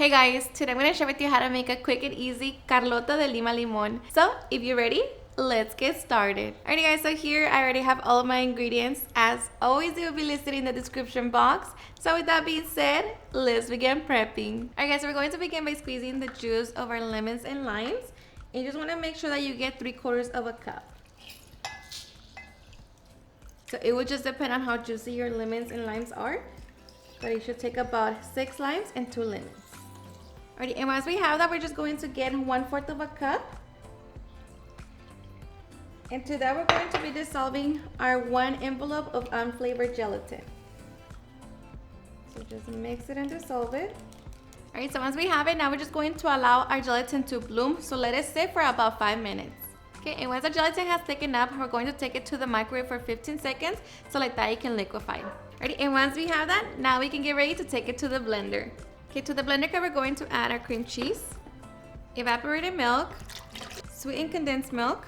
Hey guys, today I'm going to share with you how to make a quick and easy Carlota de Lima Limón. So if you're ready, let's get started. Alrighty guys, so here I already have all of my ingredients. As always, they will be listed in the description box. So with that being said, let's begin prepping. Alright guys, so we're going to begin by squeezing the juice of our lemons and limes. And you just want to make sure that you get 3/4 of a cup. So it will just depend on how juicy your lemons and limes are. But you should take about 6 limes and 2 lemons. Alrighty, and once we have that, we're just going to get 1/4 of a cup. And to that, we're going to be dissolving our 1 envelope of unflavored gelatin. So just mix it and dissolve it. Alright, so once we have it, now we're just going to allow our gelatin to bloom. So let it sit for about 5 minutes. Okay, and once the gelatin has thickened up, we're going to take it to the microwave for 15 seconds. So like that, it can liquefy. Alright, and once we have that, now we can get ready to take it to the blender. Okay, to the blender cup, we're going to add our cream cheese, evaporated milk, sweetened condensed milk,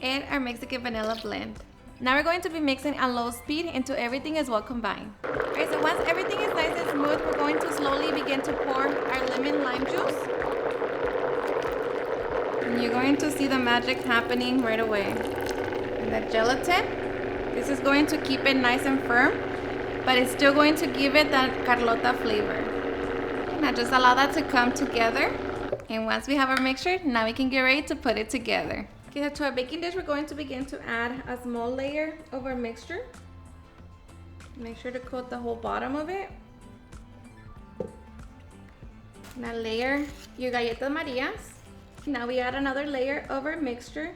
and our Mexican vanilla blend. Now we're going to be mixing at low speed until everything is well combined. Alright, so once everything is nice and smooth, we're going to slowly begin to pour our lemon lime juice. And you're going to see the magic happening right away. And the gelatin, this is going to keep it nice and firm, but it's still going to give it that Carlota flavor. Now just allow that to come together. And once we have our mixture, now we can get ready to put it together. Okay, so to our baking dish, we're going to begin to add a small layer of our mixture. Make sure to coat the whole bottom of it. Now layer your galletas Marias. Now we add another layer of our mixture.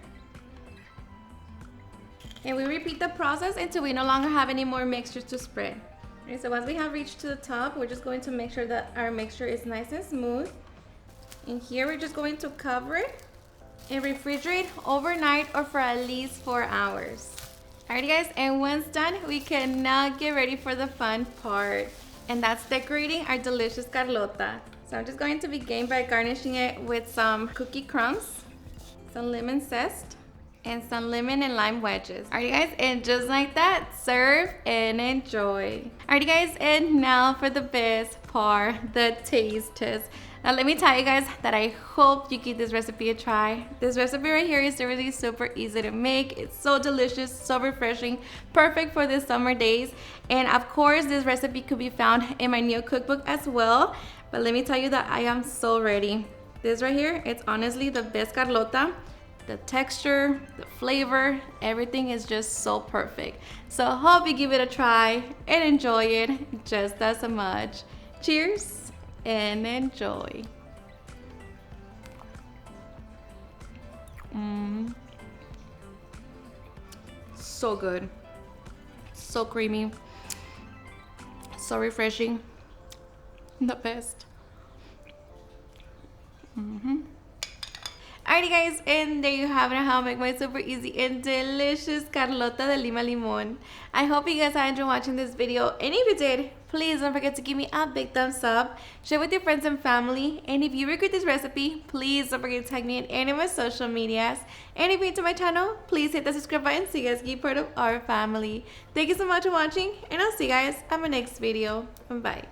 And we repeat the process until we no longer have any more mixtures to spread. Okay, so once we have reached to the top, we're just going to make sure that our mixture is nice and smooth. And here we're just going to cover it and refrigerate overnight or for at least 4 hours. Alrighty guys, and once done, we can now get ready for the fun part. And that's decorating our delicious Carlota. So I'm just going to begin by garnishing it with some cookie crumbs, some lemon zest, and some lemon and lime wedges. Alrighty guys, and just like that, serve and enjoy. Alrighty guys, and now for the best part, the taste test. Now let me tell you guys that I hope you give this recipe a try. This recipe right here is really super easy to make. It's so delicious, so refreshing, perfect for the summer days. And of course, this recipe could be found in my new cookbook as well. But let me tell you that I am so ready. This right here, it's honestly the best Carlota. The texture, the flavor, everything is just so perfect. So hope you give it a try and enjoy it just as much. Cheers and enjoy. So good, so creamy, so refreshing, the best. Alrighty guys, and there you have it, how I make my super easy and delicious Carlota de Lima Limón. I hope you guys are enjoying watching this video, and if you did, please don't forget to give me a big thumbs up, share with your friends and family, and if you regret this recipe, please don't forget to tag me in any of my social medias, and if you're new to my channel, please hit the subscribe button so you guys can be part of our family. Thank you so much for watching, and I'll see you guys on my next video. Bye.